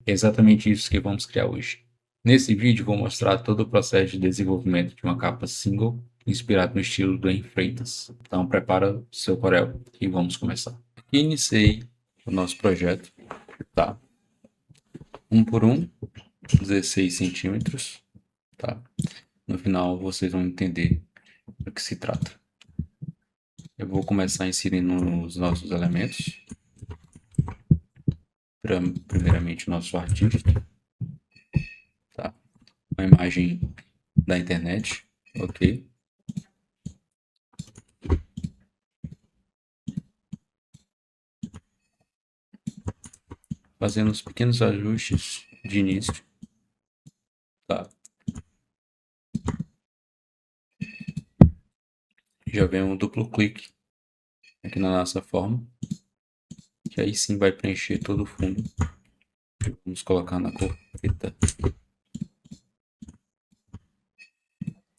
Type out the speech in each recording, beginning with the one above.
É exatamente isso que vamos criar hoje. Nesse vídeo vou mostrar todo o processo de desenvolvimento de uma capa single inspirado no estilo do Freitas. Então prepara o seu Corel e vamos começar. Aqui iniciei o nosso projeto, tá? 1 por 1, 16 centímetros, tá? No final vocês vão entender do que se trata. Eu vou começar inserindo os nossos elementos. Primeiramente o nosso artista, tá? Uma imagem da internet, ok? Fazendo os pequenos ajustes de início, tá? Já vem um duplo clique aqui na nossa forma, que aí sim vai preencher todo o fundo. Vamos colocar na cor preta.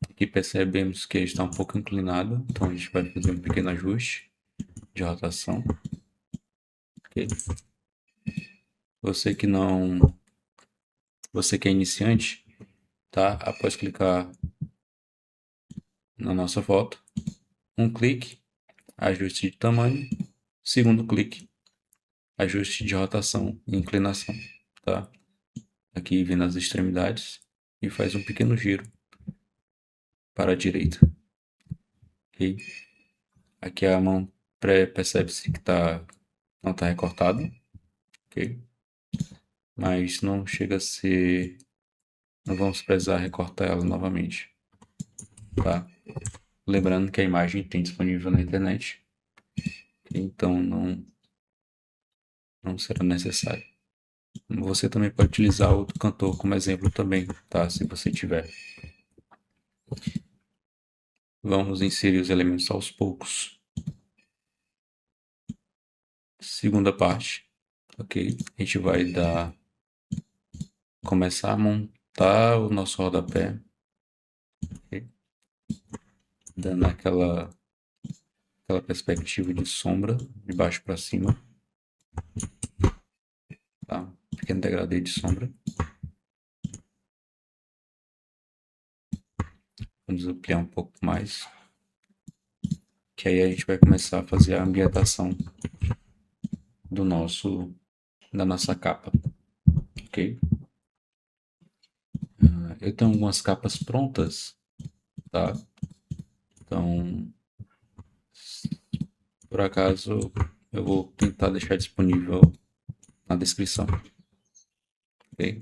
Aqui percebemos que ele está um pouco inclinado, então a gente vai fazer um pequeno ajuste de rotação. Okay. Você que é iniciante, tá? Após clicar na nossa foto, um clique, ajuste de tamanho, segundo clique, ajuste de rotação e inclinação, tá? Aqui vem nas extremidades e faz um pequeno giro para a direita, ok? Aqui a mão percebe-se que não está recortada, ok? Mas não chega a ser, não vamos precisar recortar ela novamente, tá? Lembrando que a imagem tem disponível na internet, então não será necessário. Você também pode utilizar outro cantor como exemplo também, tá? Se você tiver. Vamos inserir os elementos aos poucos. Segunda parte, ok? A gente vai começar a montar o nosso rodapé, okay? Dando aquela perspectiva de sombra de baixo para cima, tá? Pequeno degradê de sombra. Vamos ampliar um pouco mais, que aí a gente vai começar a fazer a ambientação da nossa capa, ok? Eu tenho algumas capas prontas, tá? Então, por acaso, eu vou tentar deixar disponível na descrição, ok?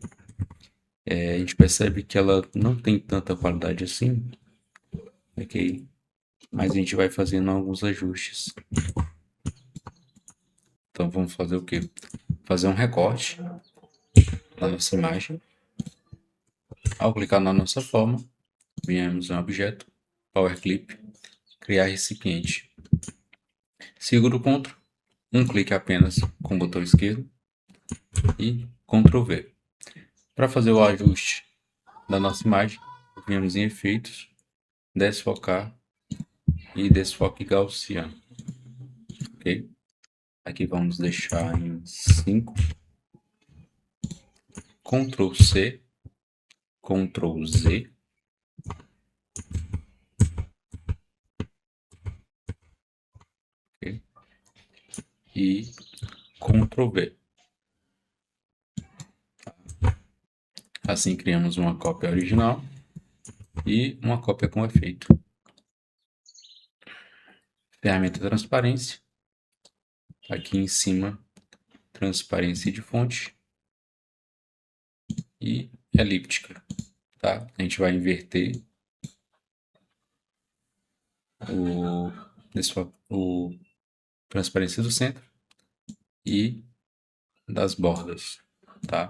A gente percebe que ela não tem tanta qualidade assim, ok? Mas a gente vai fazendo alguns ajustes. Então vamos fazer o quê? Fazer um recorte da nossa imagem. Ao clicar na nossa forma, viemos em objeto, Power Clip, criar recipiente. Segura o Ctrl, um clique apenas com o botão esquerdo e Ctrl V. Para fazer o ajuste da nossa imagem, viemos em efeitos, desfocar e desfoque gaussiano, ok? Aqui vamos deixar em 5, Ctrl C, Ctrl Z, okay? E Ctrl V. Assim criamos uma cópia original e uma cópia com efeito. Ferramenta transparência. Aqui em cima, transparência de fonte e elíptica, tá? A gente vai inverter o transparência do centro e das bordas, tá?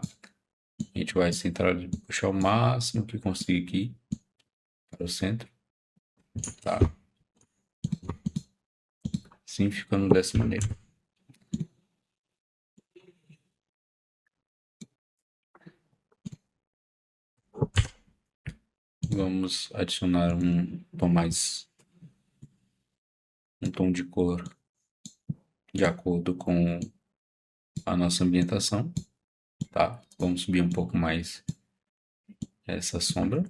A gente vai puxar o máximo que conseguir aqui para o centro, tá? Assim ficando dessa maneira. Vamos adicionar um tom de cor de acordo com a nossa ambientação, tá? Vamos subir um pouco mais essa sombra.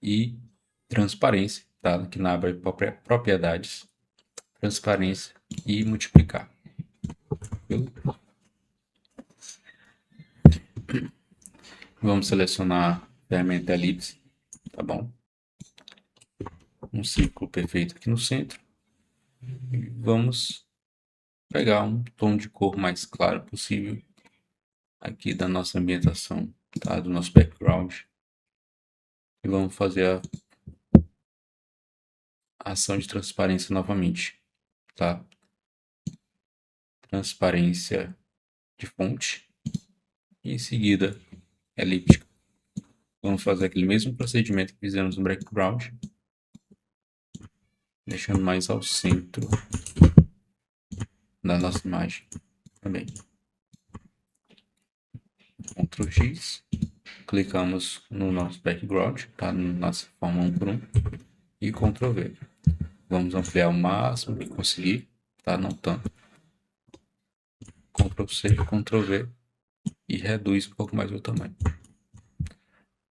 E transparência, tá? Aqui na aba propriedades, transparência e multiplicar. Vamos selecionar a ferramenta elipse, tá bom? Um círculo perfeito aqui no centro. E vamos pegar um tom de cor mais claro possível aqui da nossa ambientação, tá? Do nosso background. E vamos fazer a ação de transparência novamente, tá? Transparência de fonte e em seguida elíptica. Vamos fazer aquele mesmo procedimento que fizemos no background, deixando mais ao centro da nossa imagem também. Ctrl X, clicamos no nosso background, tá? Na nossa forma 1 por 1 e Ctrl V. Vamos ampliar o máximo que conseguir, tá? Não tanto. Ctrl C, Ctrl V e reduz um pouco mais o tamanho.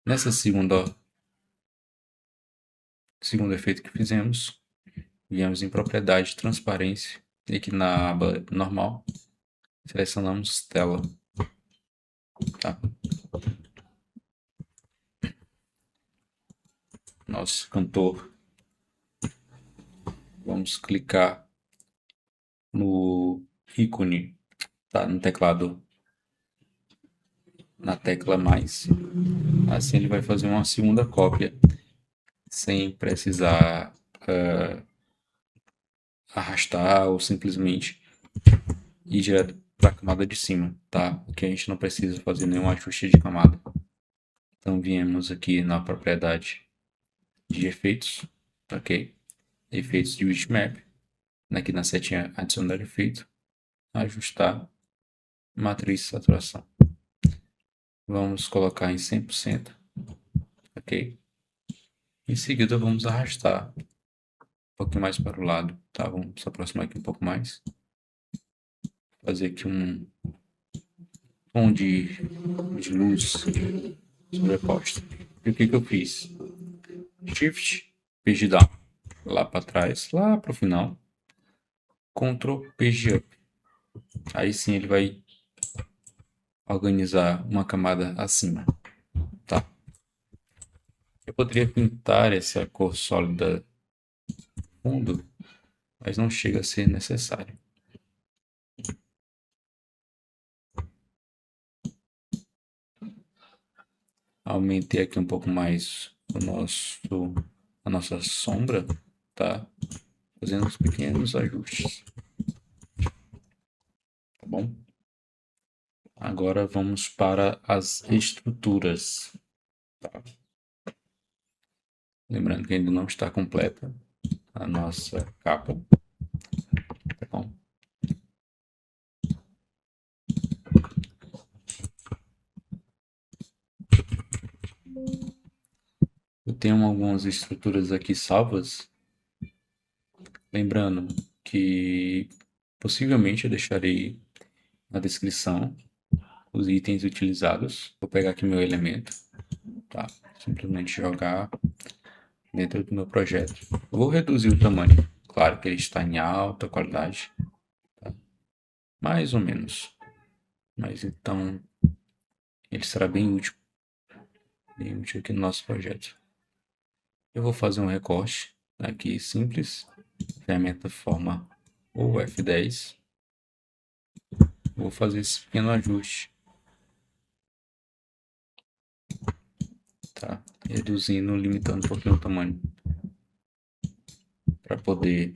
Nessa segundo efeito que fizemos, viemos em propriedade de transparência e aqui na aba normal selecionamos tela, tá? Nosso cantor, vamos clicar no ícone, tá? No teclado, na tecla mais, assim ele vai fazer uma segunda cópia sem precisar arrastar ou simplesmente ir direto para a camada de cima, tá? Porque a gente não precisa fazer nenhum ajuste de camada. Então viemos aqui na propriedade de efeitos, ok? Efeitos de Bitmap, aqui na setinha adicionar efeito, ajustar, matriz de saturação. Vamos colocar em 100%, ok? Em seguida vamos arrastar um pouquinho mais para o lado, tá? Vamos se aproximar aqui um pouco mais. Fazer aqui um tom de luz sobreposta. E o que eu fiz? Shift, Page Down, lá para trás, lá para o final. Ctrl, Page Up. Aí sim ele vai organizar uma camada acima, tá? Eu poderia pintar essa cor sólida fundo, mas não chega a ser necessário. Aumentei aqui um pouco mais a nossa sombra, tá? Fazendo uns pequenos ajustes. Tá bom? Agora vamos para as estruturas. Tá? Lembrando que ainda não está completa a nossa capa. Tá bom? Eu tenho algumas estruturas aqui salvas. Lembrando que possivelmente eu deixarei na descrição os itens utilizados. Vou pegar aqui meu elemento, tá? Simplesmente jogar dentro do meu projeto. Eu vou reduzir o tamanho. Claro que ele está em alta qualidade, tá? Mais ou menos. Mas então ele será bem útil aqui no nosso projeto. Eu vou fazer um recorte aqui simples, ferramenta forma ou F10. Vou fazer esse pequeno ajuste, tá? Reduzindo, limitando um pouquinho o tamanho para poder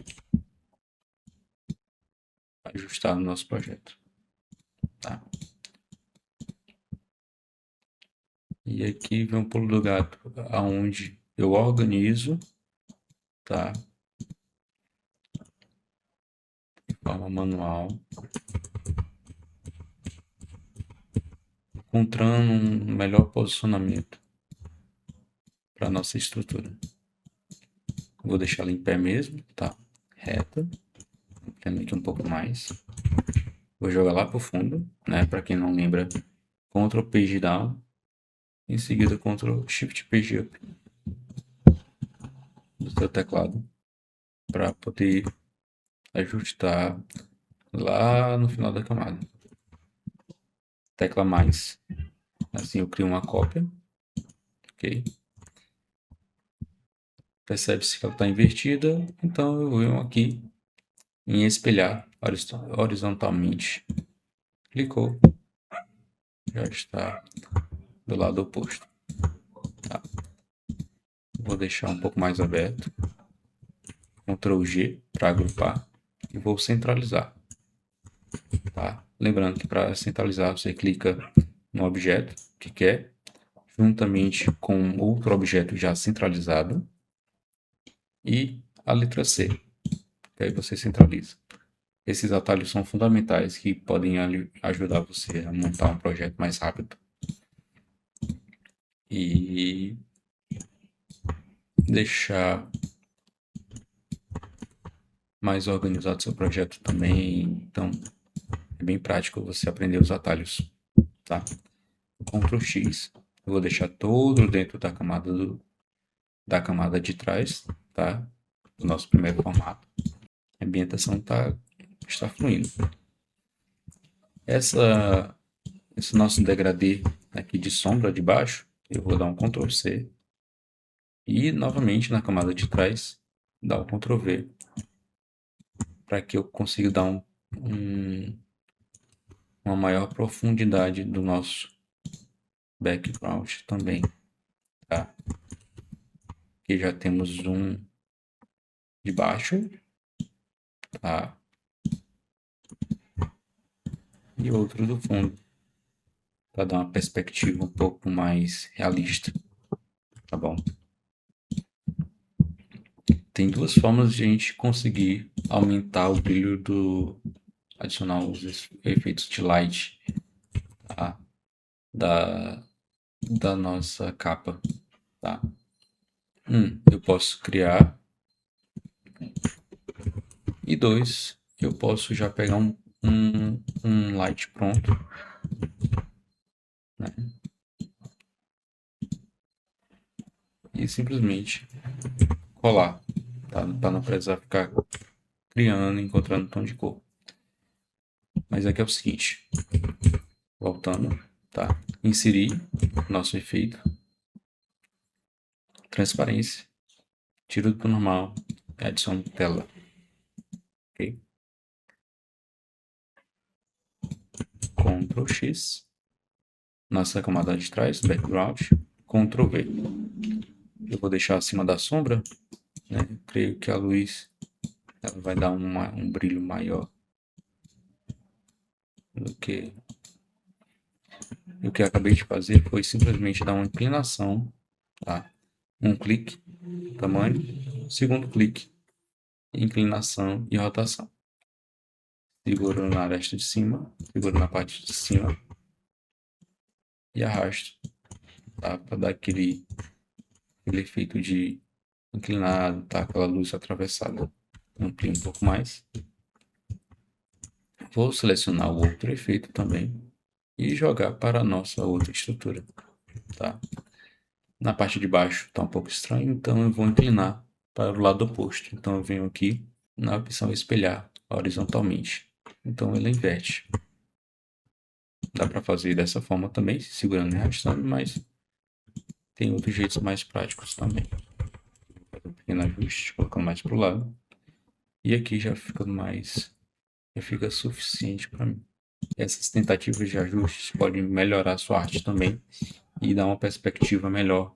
ajustar no nosso projeto, tá? E aqui vem um pulo do gato, aonde eu organizo, tá? De forma manual, encontrando um melhor posicionamento para nossa estrutura. Vou deixar ela em pé mesmo, tá? Reta, ampliando aqui um pouco mais. Vou jogar lá pro fundo, né? Para quem não lembra, Ctrl Page Down, em seguida Ctrl Shift Page Up do seu teclado, para poder ajustar lá no final da camada. Tecla mais, assim eu crio uma cópia, ok? Percebe-se que ela está invertida, então eu venho aqui em espelhar horizontalmente. Clicou, já está do lado oposto. Tá. Vou deixar um pouco mais aberto. Ctrl G para agrupar e vou centralizar. Tá? Lembrando que para centralizar você clica no objeto que quer, juntamente com outro objeto já centralizado, e a letra C, que aí você centraliza. Esses atalhos são fundamentais que podem ajudar você a montar um projeto mais rápido e deixar mais organizado seu projeto também. Então, é bem prático você aprender os atalhos, tá? Ctrl X, eu vou deixar todo dentro da camada de trás, tá? Do nosso primeiro formato. A ambientação está fluindo. Esse nosso degradê aqui de sombra de baixo, eu vou dar um Ctrl C e novamente na camada de trás dar um Ctrl V para que eu consiga dar uma maior profundidade do nosso background também, tá? Aqui já temos um de baixo, tá? E outro do fundo, para dar uma perspectiva um pouco mais realista, tá bom? Tem duas formas de a gente conseguir aumentar o brilho adicionar os efeitos de light, tá? da nossa capa, tá? Eu posso criar, e dois, eu posso já pegar um light pronto, né? E simplesmente colar, tá? Para não precisar ficar criando, encontrando tom de cor. Mas aqui é o seguinte, voltando, tá? Inserir nosso efeito, transparência, tiro do normal, adiciono tela, ok? Ctrl X, nossa camada de trás, background, Ctrl V. Eu vou deixar acima da sombra, né? Eu creio que a luz ela vai dar um brilho maior do que o que eu acabei de fazer foi simplesmente dar uma inclinação, tá? Um clique, tamanho, segundo clique, inclinação e rotação. Seguro na aresta de cima, seguro na parte de cima e arrasto, tá? Para dar aquele efeito de inclinado, tá? Aquela luz atravessada. Amplio um pouco mais. Vou selecionar o outro efeito também e jogar para a nossa outra estrutura, tá? Na parte de baixo está um pouco estranho, então eu vou inclinar para o lado oposto. Então eu venho aqui na opção espelhar horizontalmente. Então ele inverte. Dá para fazer dessa forma também, segurando e arrastando, mas tem outros jeitos mais práticos também. Vou fazer um pequeno ajuste, colocando mais para o lado. E aqui já fica suficiente para mim. Essas tentativas de ajustes podem melhorar a sua arte também e dar uma perspectiva melhor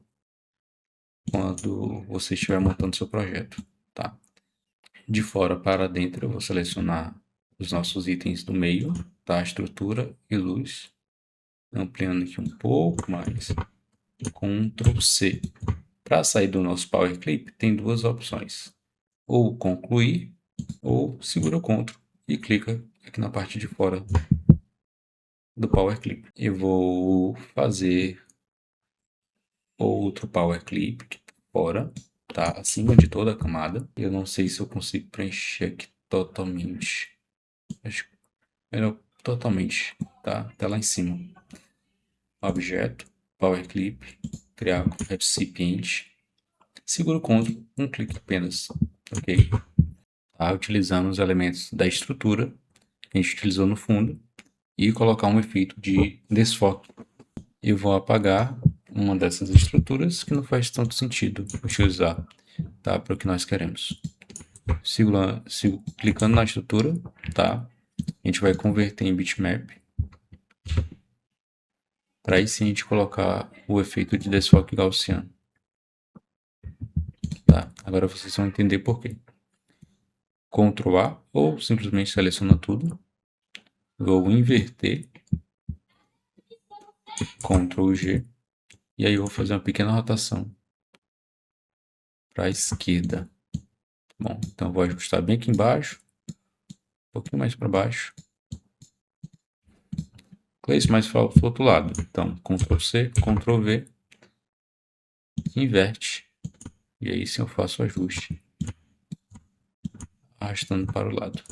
quando você estiver montando seu projeto, tá? De fora para dentro, eu vou selecionar os nossos itens do meio, tá? Estrutura e luz, ampliando aqui um pouco mais, Ctrl C. Para sair do nosso Power Clip, tem duas opções, ou concluir, ou segura o Ctrl e clica aqui na parte de fora do Power Clip. Eu vou fazer outro Power Clip aqui fora, tá? Acima de toda a camada. Eu não sei se eu consigo preencher aqui totalmente. Acho que melhor totalmente, tá? Até lá em cima. Objeto, Power Clip, criar recipiente. Seguro Ctrl, um clique apenas. Ok. Tá? Utilizando os elementos da estrutura que a gente utilizou no fundo e colocar um efeito de desfoque. Eu vou apagar uma dessas estruturas que não faz tanto sentido utilizar, tá? Para o que nós queremos. Clicando na estrutura, tá? A gente vai converter em bitmap. Para aí sim a gente colocar o efeito de desfoque gaussiano. Tá? Agora vocês vão entender por quê. Ctrl A ou simplesmente seleciona tudo. Vou inverter. Ctrl G. E aí eu vou fazer uma pequena rotação para a esquerda. Bom, então vou ajustar bem aqui embaixo. Um pouquinho mais para baixo. Isso mais para o outro lado. Então, Ctrl C, Ctrl V. Inverte. E aí sim eu faço o ajuste. Arrastando para o lado.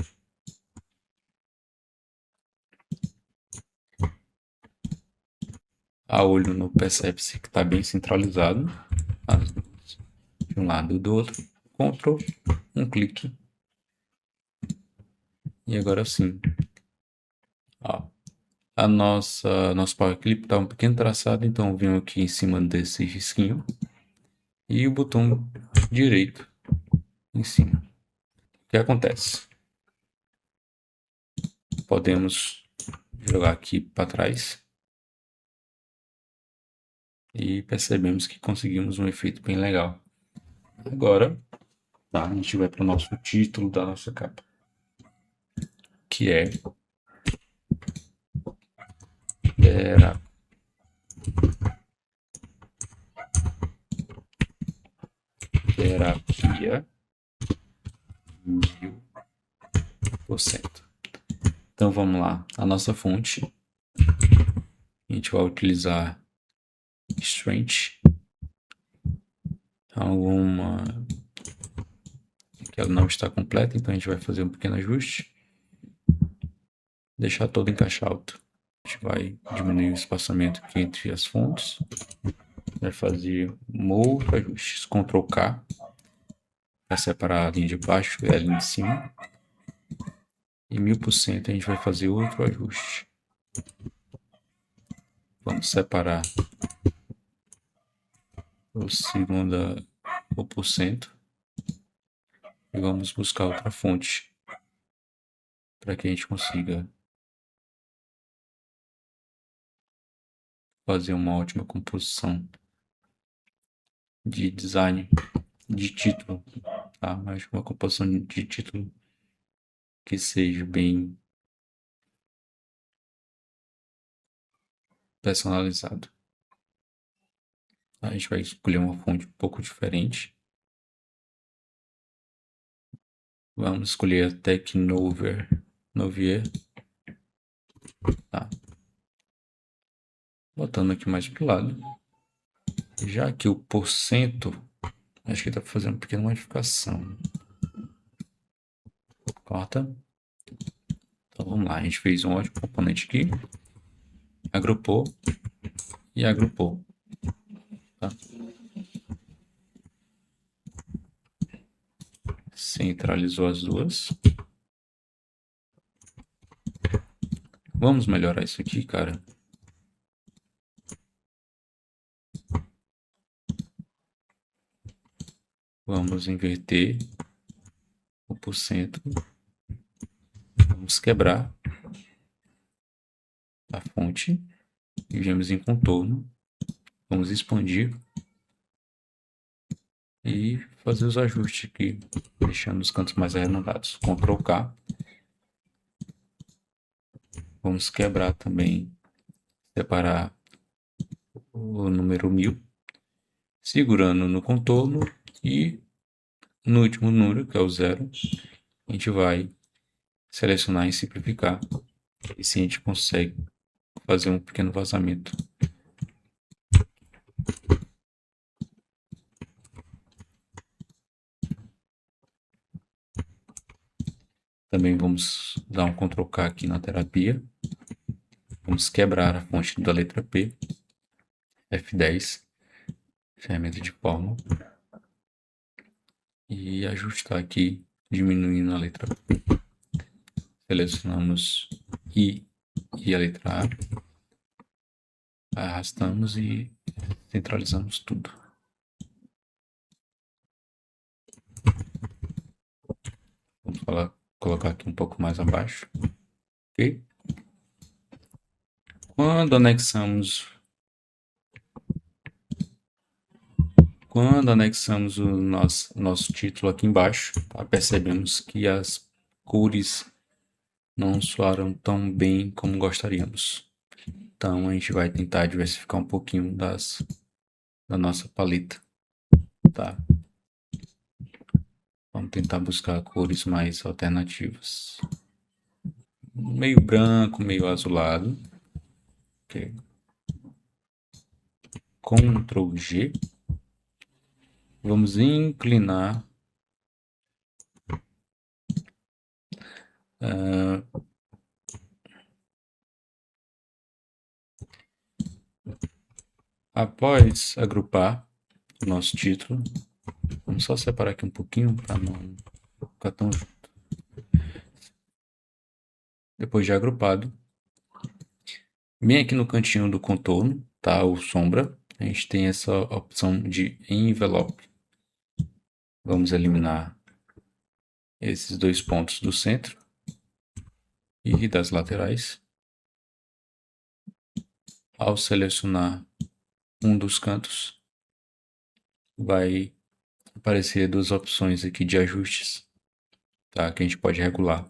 A olho no percebe-se que está bem centralizado. De um lado e do outro. Ctrl, um clique. E agora sim. Ó, nosso Power Clip está um pequeno traçado, então eu venho aqui em cima desse risquinho. E o botão direito em cima. O que acontece? Podemos jogar aqui para trás. E percebemos que conseguimos um efeito bem legal. Agora, tá, a gente vai para o nosso título da nossa capa, que é terapia 1000%. Então vamos lá, a nossa fonte, a gente vai utilizar strength, alguma que ela não está completa, então a gente vai fazer um pequeno ajuste, deixar todo em caixa alta. A gente vai diminuir o espaçamento aqui entre as fontes, vai fazer um outro ajuste, Ctrl K, para separar a linha de baixo e a linha de cima. E 1000% a gente vai fazer outro ajuste. Vamos separar o segundo o porcento e vamos buscar outra fonte para que a gente consiga fazer uma ótima composição de design de título, tá? Mas uma composição de título que seja bem personalizado. A gente vai escolher uma fonte um pouco diferente. Vamos escolher a Technovier, tá? Botando aqui mais para o lado. Já que o porcento, acho que dá para fazer uma pequena modificação. Corta. Então vamos lá, a gente fez um ótimo componente aqui, agrupou e agrupou. Tá? Centralizou as duas. Vamos melhorar isso aqui, cara. Vamos inverter o porcento. Vamos quebrar a fonte e viemos em contorno. Vamos expandir e fazer os ajustes aqui, deixando os cantos mais arredondados. Ctrl K. Vamos quebrar também, separar o número 1000, segurando no contorno e no último número, que é o 0, a gente vai selecionar e simplificar. E assim a gente consegue fazer um pequeno vazamento. Também vamos dar um Ctrl K aqui na terapia. Vamos quebrar a fonte da letra P. F10, ferramenta de forma. E ajustar aqui, diminuindo a letra P. Selecionamos I e a letra A. Arrastamos e centralizamos tudo. Vamos colocar aqui um pouco mais abaixo. Ok? Quando anexamos o nosso título aqui embaixo, tá? Percebemos que as cores não soaram tão bem como gostaríamos. Então a gente vai tentar diversificar um pouquinho da nossa paleta, tá? Vamos tentar buscar cores mais alternativas. Meio branco, meio azulado. Ok. Ctrl G. Vamos inclinar após agrupar o nosso título. Vamos só separar aqui um pouquinho para não ficar tão junto. Depois de agrupado, bem aqui no cantinho do contorno, tá? O sombra, a gente tem essa opção de envelope. Vamos eliminar esses dois pontos do centro e das laterais. Ao selecionar um dos cantos, vai aparecer duas opções aqui de ajustes, tá? Que a gente pode regular.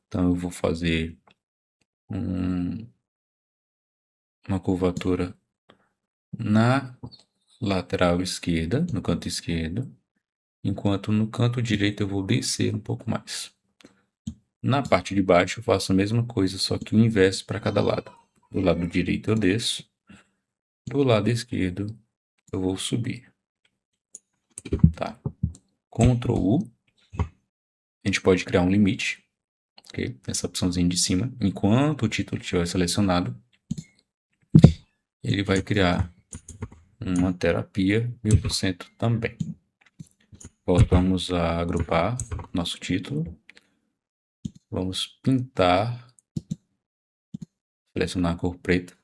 Então eu vou fazer uma curvatura na lateral esquerda, no canto esquerdo, enquanto no canto direito eu vou descer um pouco mais. Na parte de baixo eu faço a mesma coisa, só que o inverso para cada lado. Do lado direito eu desço, do lado esquerdo eu vou subir. Tá? Ctrl U. A gente pode criar um limite, ok? Essa opçãozinha de cima. Enquanto o título estiver selecionado, ele vai criar uma terapia 1000% também. Voltamos a agrupar nosso título. Vamos pintar, selecionar a cor preta.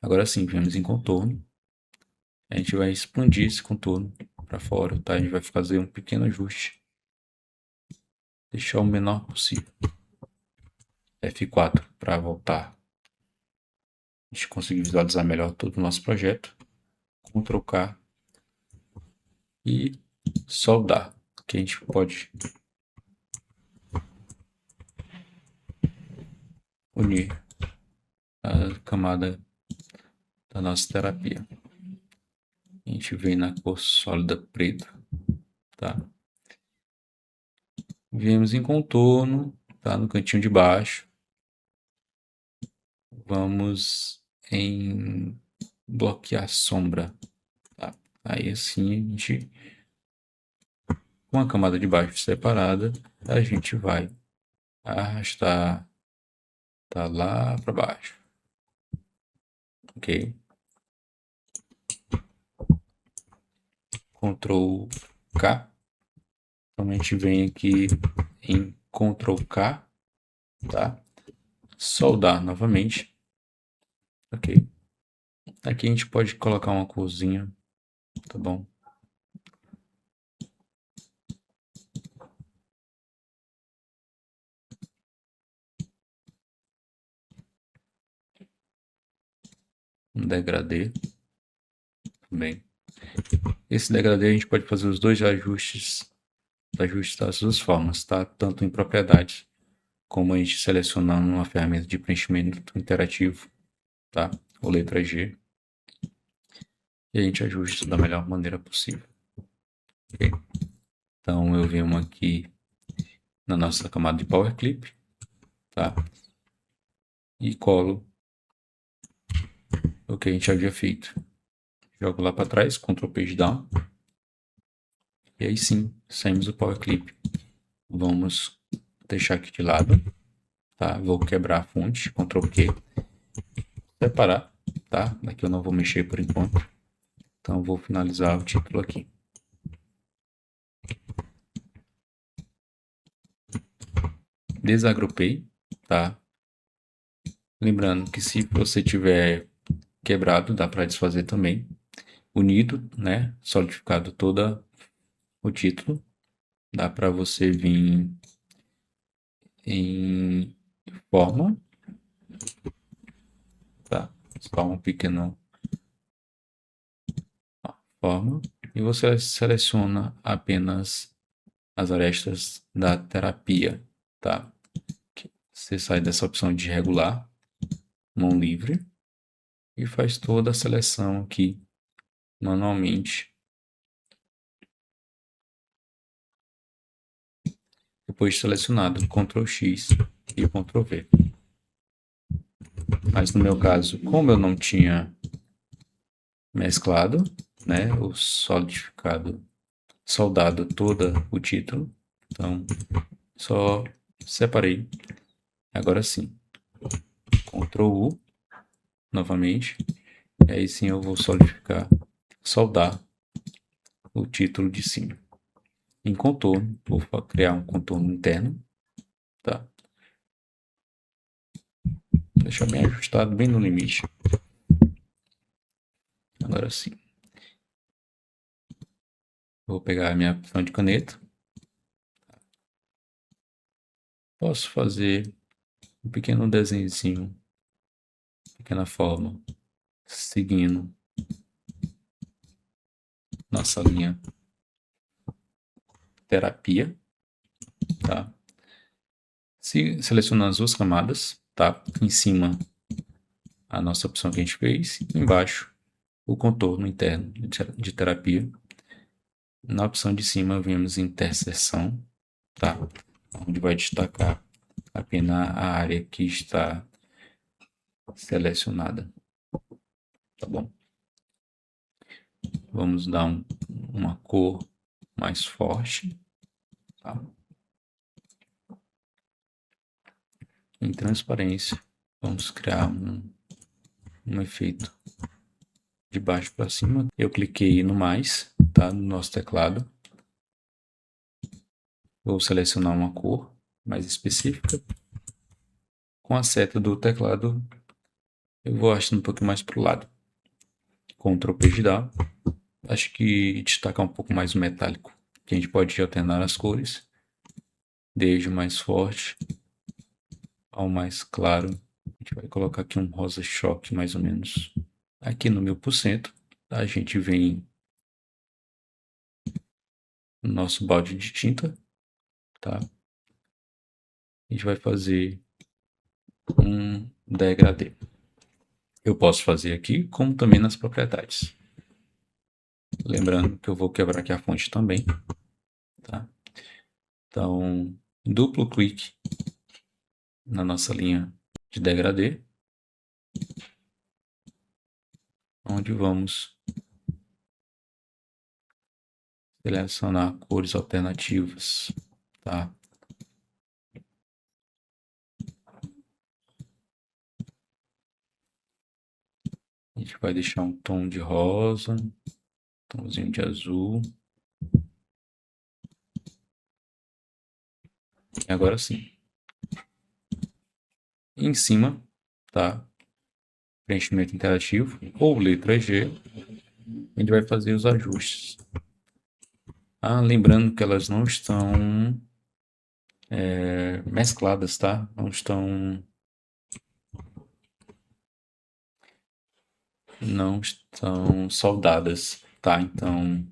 Agora sim, viemos em contorno. A gente vai expandir esse contorno para fora, tá? A gente vai fazer um pequeno ajuste. Deixar o menor possível. F4 para voltar. A gente conseguir visualizar melhor todo o nosso projeto. Ctrl K e soldar, que a gente pode unir a camada da nossa terapia. A gente vem na cor sólida preta, tá? Viemos em contorno, tá? No cantinho de baixo. Vamos em bloquear sombra, tá? Aí assim a gente, com a camada de baixo separada, a gente vai arrastar, tá, lá para baixo, ok? Ctrl K. Então a gente vem aqui em Ctrl K, tá? Soldar novamente, ok? Aqui a gente pode colocar uma corzinha, tá bom? Um degradê também. Esse degradê a gente pode fazer os dois ajustes das duas formas, tá? Tanto em propriedades, como a gente selecionando uma ferramenta de preenchimento interativo, tá? Ou letra G. E a gente ajusta da melhor maneira possível. Okay? Então eu venho aqui na nossa camada de Power Clip, tá? E colo o que a gente havia feito. Jogo lá para trás, Ctrl Page Down. E aí sim, saímos do Power Clip. Vamos deixar aqui de lado, tá? Vou quebrar a fonte, Ctrl Q, separar, tá? Aqui eu não vou mexer por enquanto. Então vou finalizar o título aqui. Desagrupei, tá? Lembrando que se você tiver quebrado, dá para desfazer também. Unido, né? Solidificado todo o título. Dá para você vir em forma, tá? Só um pequeno forma. E você seleciona apenas as arestas da terapia, tá? Você sai dessa opção de regular, mão livre, e faz toda a seleção aqui manualmente. Depois de selecionado, Ctrl X e Ctrl V. Mas no meu caso, como eu não tinha mesclado, né, o solidificado, soldado todo o título, então só separei. Agora sim, Ctrl U novamente, e aí sim eu vou solidificar, soldar o título de cima. Em contorno, vou criar um contorno interno, tá? Deixar bem ajustado, bem no limite. Agora sim. Vou pegar a minha opção de caneta. Posso fazer um pequeno desenhozinho, pequena forma, seguindo nossa linha terapia, tá? Selecionando as duas camadas, tá? Em cima a nossa opção que a gente fez, embaixo o contorno interno de terapia. Na opção de cima vemos interseção, tá? Onde vai destacar apenas a área que está selecionada, tá bom? Vamos dar uma cor mais forte, tá? Em transparência, vamos criar um efeito de baixo para cima. Eu cliquei no mais, tá? No nosso teclado. Vou selecionar uma cor mais específica. Com a seta do teclado, eu vou arrastando um pouquinho mais para o lado. Ctrl P de dar. Acho que destacar um pouco mais o metálico, que a gente pode alternar as cores, desde o mais forte ao mais claro. A gente vai colocar aqui um rosa choque, mais ou menos. Aqui no 1000%, a gente vem no nosso balde de tinta, tá? A gente vai fazer um degradê. Eu posso fazer aqui, como também nas propriedades. Lembrando que eu vou quebrar aqui a fonte também, tá? Então, duplo clique na nossa linha de degradê, onde vamos selecionar cores alternativas, tá? A gente vai deixar um tom de rosa, tomzinho de azul. E agora sim. Em cima, tá? Preenchimento interativo ou letra G, a gente vai fazer os ajustes. Ah, lembrando que elas não estão mescladas, tá? Não estão soldadas, tá? Então,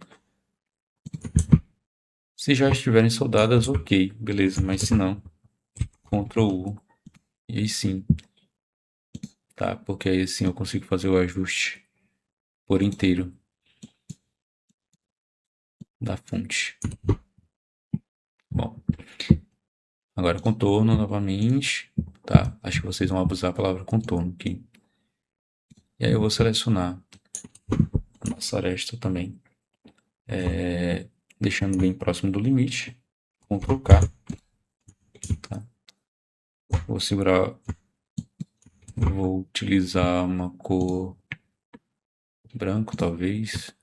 se já estiverem soldadas, ok, beleza, mas se não, Ctrl U, e aí sim, tá? Porque aí sim eu consigo fazer o ajuste por inteiro da fonte. Bom, agora contorno novamente, tá? Acho que vocês vão abusar da palavra contorno aqui. E aí eu vou selecionar a nossa aresta também, deixando bem próximo do limite. Ctrl K. Vou segurar, vou utilizar uma cor branco, talvez.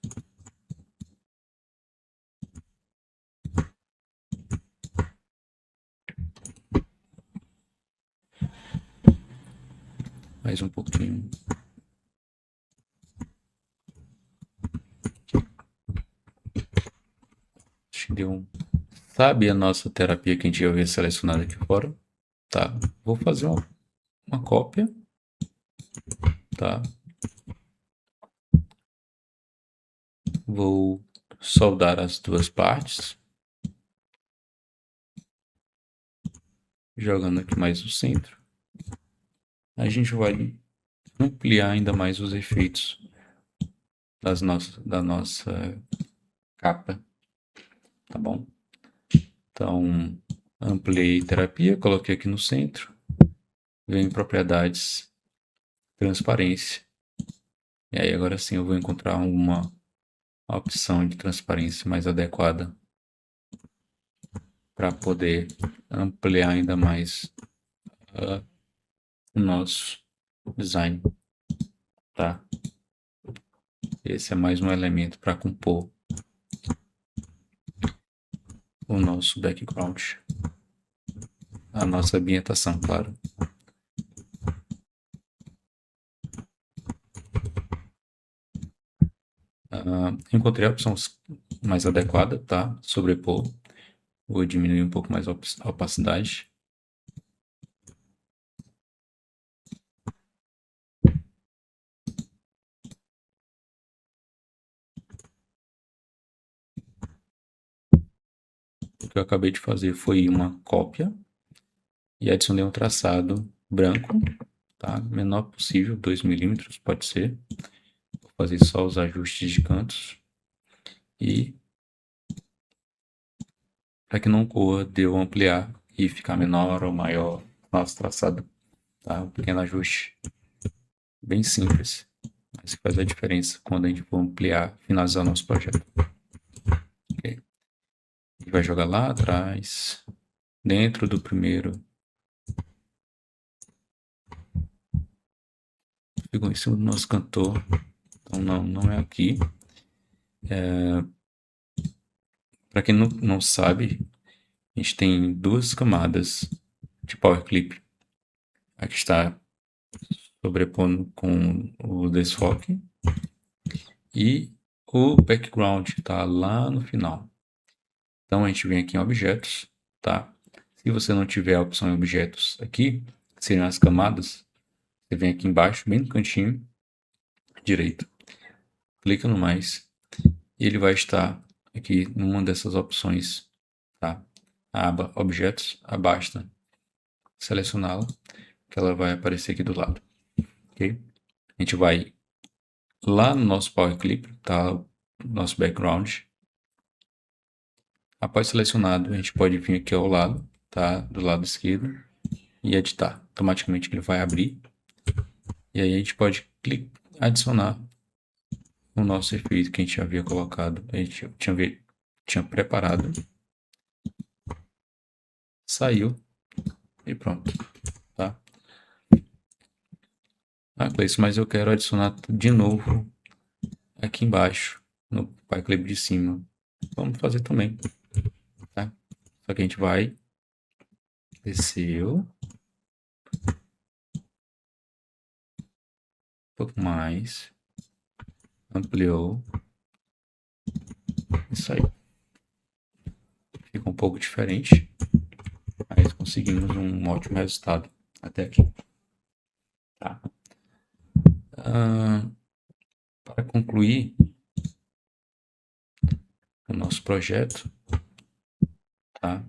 Mais um pouquinho. Acho que deu um... Sabe a nossa terapia que a gente já havia selecionado aqui fora? Tá. Vou fazer uma cópia. Tá. Vou soldar as duas partes. Jogando aqui mais no centro. A gente vai ampliar ainda mais os efeitos da nossa capa. Tá bom? Então, ampliei terapia, coloquei aqui no centro. Vem em propriedades, transparência. E aí agora sim eu vou encontrar uma opção de transparência mais adequada para poder ampliar ainda mais o nosso design, tá? Esse é mais um elemento para compor o nosso background, a nossa ambientação, claro. Encontrei a opção mais adequada, tá? Sobrepor. Vou diminuir um pouco mais a opacidade. O que eu acabei de fazer foi uma cópia e adicionei um traçado branco, tá? Menor possível, 2 milímetros, pode ser. Vou fazer só os ajustes de cantos. E para que não corra, devo ampliar e ficar menor ou maior nosso traçado, tá? Um pequeno ajuste bem simples, mas que faz a diferença quando a gente for ampliar, finalizar nosso projeto. Okay. A gente vai jogar lá atrás, dentro do primeiro. Ficou em cima do nosso cantor, então não é aqui. Para quem não sabe, a gente tem duas camadas de Power Clip. Aqui está sobrepondo com o desfoque e o background está lá no final. Então a gente vem aqui em objetos, tá? Se você não tiver a opção em objetos aqui, que seriam as camadas, você vem aqui embaixo, bem no cantinho direito, clica no mais e ele vai estar aqui numa dessas opções, tá? A aba objetos, basta selecioná-la, que ela vai aparecer aqui do lado, ok? A gente vai lá no nosso Power Clip, tá? O nosso background. Após selecionado, a gente pode vir aqui ao lado, tá? Do lado esquerdo e editar. Automaticamente ele vai abrir. E aí a gente pode adicionar o nosso efeito que a gente havia colocado. A gente tinha preparado. Saiu e pronto, tá? Cleiton, mas eu quero adicionar de novo aqui embaixo, no Power Clip de cima. Vamos fazer também, tá? Só que a gente vai, desceu, um pouco mais, ampliou, e saiu. Fica um pouco diferente, mas conseguimos um ótimo resultado até aqui, tá? Para concluir o nosso projeto, tá?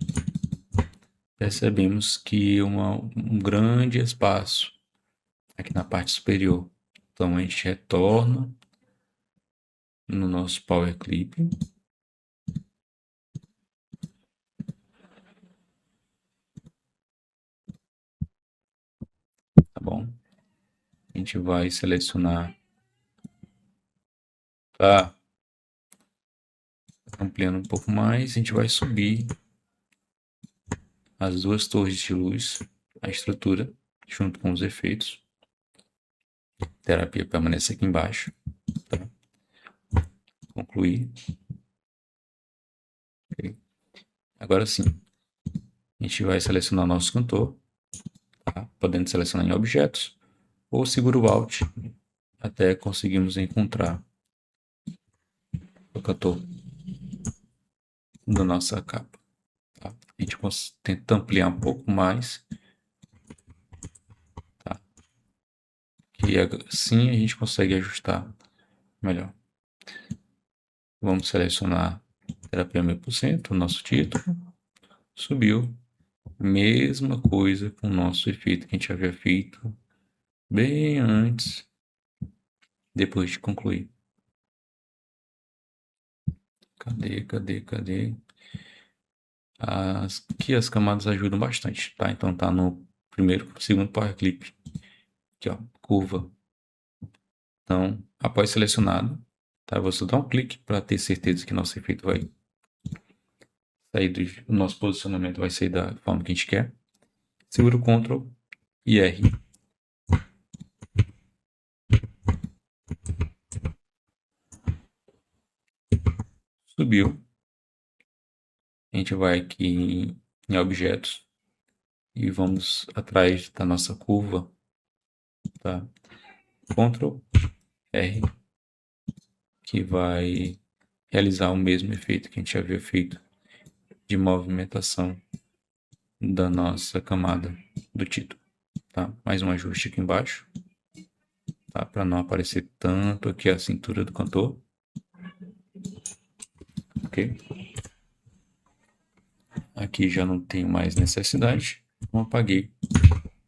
Percebemos que um grande espaço aqui na parte superior. Então a gente retorna no nosso Power Clip. Tá bom? A gente vai selecionar, tá? Ampliando um pouco mais, a gente vai subir as duas torres de luz a estrutura junto com os efeitos. Terapia permanece aqui embaixo. Tá? Concluir. Okay. Agora sim, a gente vai selecionar nosso cantor, tá? Podendo selecionar em objetos, ou segura o Alt até conseguirmos encontrar o cantor da nossa capa. Tá? A gente tenta ampliar um pouco mais, tá? E assim a gente consegue ajustar melhor. Vamos selecionar terapia 1000%, o nosso título. Subiu. Mesma coisa com o nosso efeito que a gente havia feito bem antes, depois de concluir. Cadê? Aqui as camadas ajudam bastante, tá? Então tá no segundo Power Clip. Aqui, ó, curva. Então, após selecionado, tá? Você dá um clique para ter certeza que nosso efeito vai sair o nosso posicionamento vai sair da forma que a gente quer. Segura o Ctrl e R. Subiu. A gente vai aqui em objetos e vamos atrás da nossa curva, tá? Ctrl R, que vai realizar o mesmo efeito que a gente havia feito de movimentação da nossa camada do título, tá? Mais um ajuste aqui embaixo, tá? Para não aparecer tanto aqui a cintura do cantor, ok? Aqui já não tenho mais necessidade, então apaguei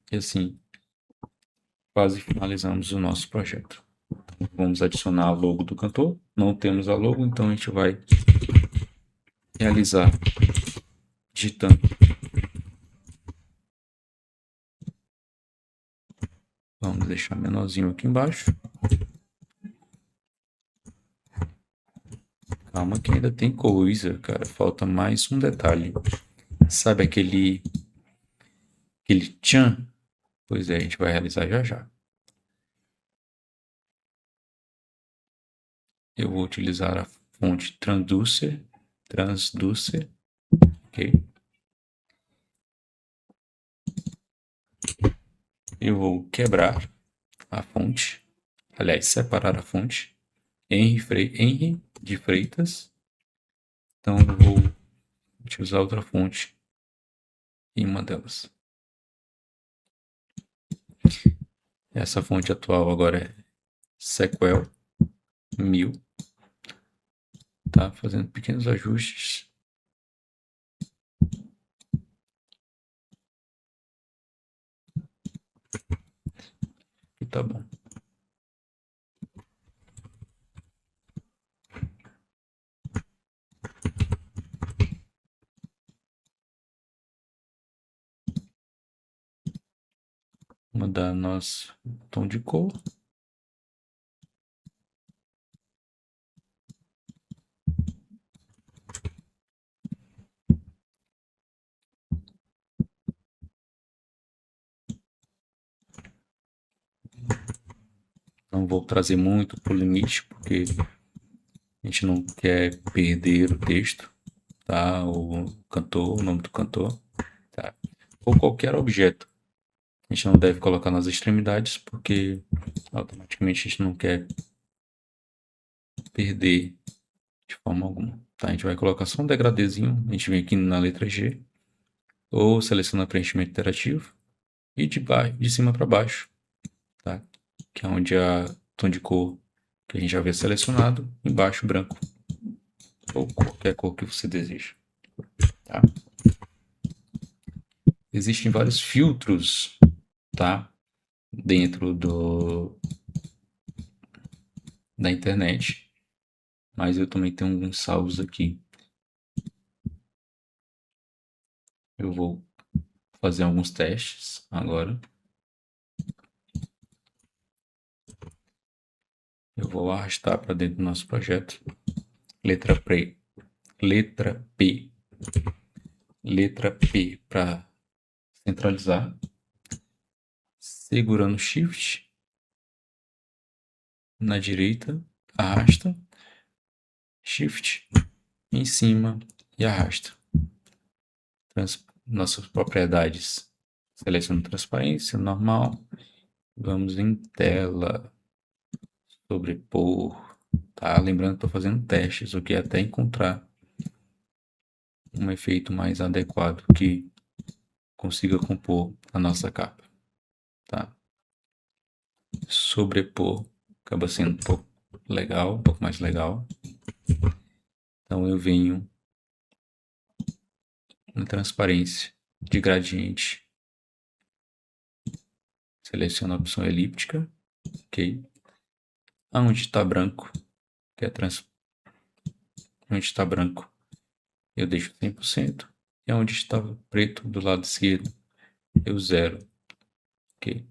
e assim quase finalizamos o nosso projeto. Vamos adicionar a logo do cantor. Não temos a logo, então a gente vai realizar digitando. Vamos deixar menorzinho aqui embaixo. Calma que ainda tem coisa, cara. Falta mais um detalhe. Sabe aquele tchan? Pois é, a gente vai realizar já já. Eu vou utilizar a fonte Transducer, ok? Eu vou quebrar a fonte, aliás, separar a fonte, Henry de Freitas. Então eu vou utilizar outra fonte em uma delas. Essa fonte atual agora é Sequel 1000. Tá fazendo pequenos ajustes. E tá bom. Mudar nosso tom de cor. Não vou trazer muito para o limite, porque a gente não quer perder o texto, tá? O cantor, o nome do cantor, tá? Ou qualquer objeto. A gente não deve colocar nas extremidades, porque automaticamente a gente não quer perder de forma alguma. Tá? A gente vai colocar só um degradezinho. A gente vem aqui na letra G, ou seleciona preenchimento interativo, e de cima para baixo, tá? Que é onde a tom de cor que a gente já havia selecionado, embaixo branco, ou qualquer cor que você deseja. Tá? Existem vários filtros, tá? Dentro da internet, mas eu também tenho alguns salvos aqui. Eu vou fazer alguns testes agora. Eu vou arrastar para dentro do nosso projeto. Letra P. Letra P para centralizar. segurando Shift na direita, arrasta, Shift em cima e arrasta. Nossas propriedades. Seleciono transparência, normal. Vamos em tela, sobrepor. Tá? Lembrando que estou fazendo testes, o que até encontrar um efeito mais adequado que consiga compor a nossa capa. Tá? Sobrepor acaba sendo um pouco legal, um pouco mais legal. Então eu venho na transparência de gradiente, seleciono a opção elíptica, ok. Aonde está branco, que é onde está branco, eu deixo 100%, e onde está preto do lado esquerdo, eu zero, ok.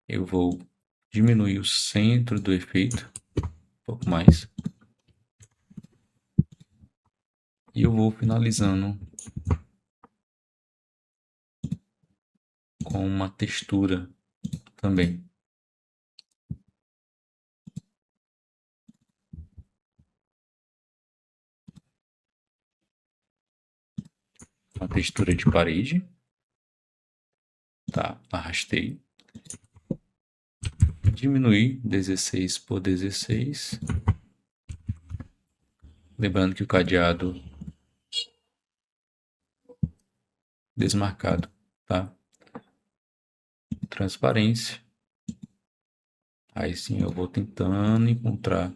Eu vou diminuir o centro do efeito, um pouco mais, e eu vou finalizando com uma textura também. Uma textura de parede, tá? Arrastei, diminuir 16 por 16, lembrando que o cadeado desmarcado, tá? Transparência, aí sim eu vou tentando encontrar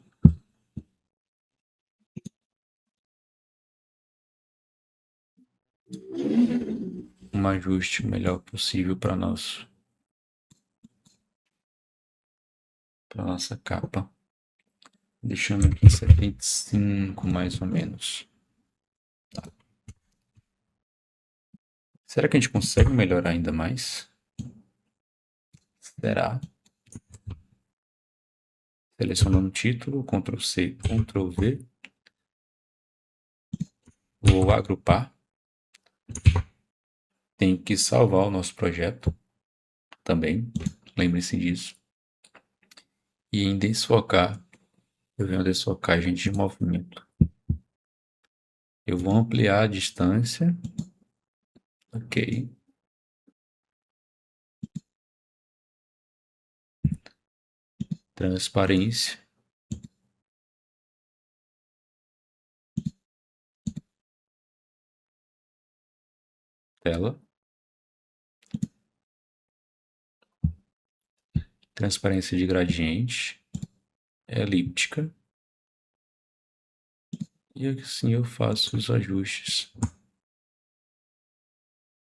um ajuste melhor possível para nossa capa, deixando aqui 75 mais ou menos. Tá. Será que a gente consegue melhorar ainda mais? Será? Selecionando o título, Ctrl C, Ctrl V. Vou agrupar. Tenho que salvar o nosso projeto também, lembre-se disso. E em desfocar, eu venho a desfocagem de movimento. Eu vou ampliar a distância, ok. Transparência. Tela. Transparência de gradiente. Elíptica. E assim eu faço os ajustes.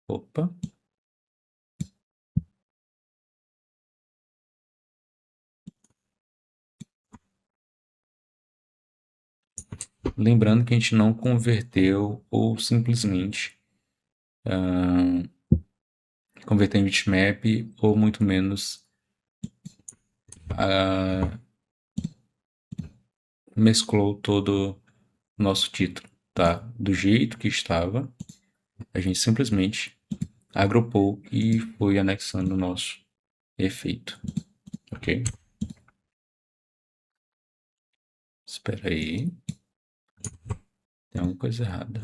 Opa. Lembrando que a gente não converteu ou simplesmente converteu em bitmap ou muito menos mesclou todo o nosso título, tá? Do jeito que estava, a gente simplesmente agrupou e foi anexando o nosso efeito, ok? Espera aí, tem alguma coisa errada.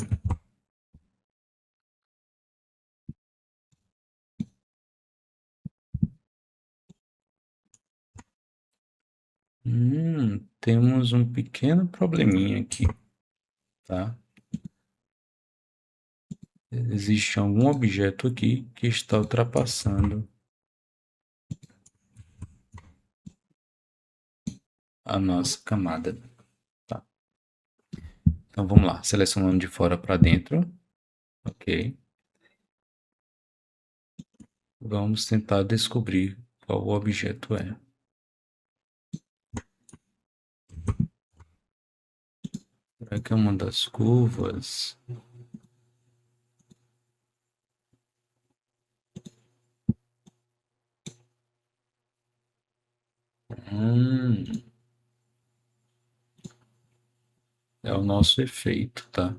Temos um pequeno probleminha aqui, tá? Existe algum objeto aqui que está ultrapassando a nossa camada, tá? Então vamos lá, selecionando de fora para dentro, ok? Vamos tentar descobrir qual o objeto é. Será que é uma das curvas? É o nosso efeito, tá?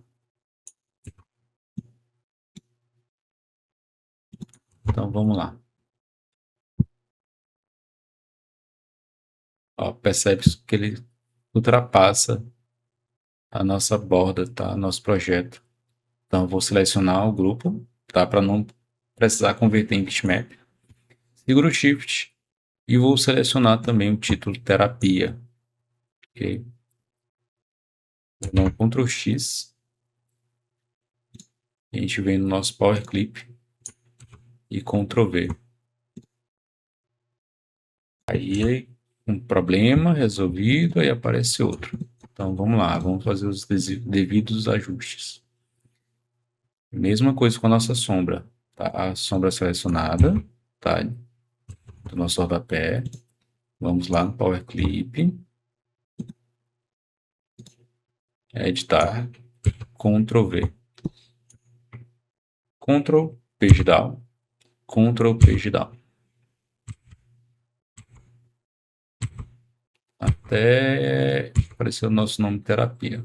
Então vamos lá. Ó, percebe que ele ultrapassa a nossa borda, tá? Nosso projeto. Então, eu vou selecionar o grupo, tá? Para não precisar converter em bitmap. Seguro o Shift e vou selecionar também o título terapia. Ok? Vou dar um Ctrl X. A gente vem no nosso Power Clip e Ctrl V. Aí, um problema resolvido, aí aparece outro. Então, vamos lá, vamos fazer os devidos ajustes. Mesma coisa com a nossa sombra, tá? A sombra selecionada, tá? Do nosso rodapé. Vamos lá no Power Clip. Editar. Ctrl V. Ctrl Page Down. Ctrl Page Down. Até aparecer o nosso nome terapia.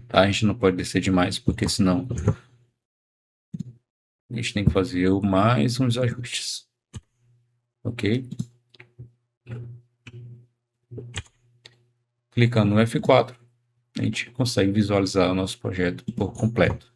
Tá? A gente não pode descer demais, porque senão a gente tem que fazer mais uns ajustes. Ok? Clicando no F4, a gente consegue visualizar o nosso projeto por completo.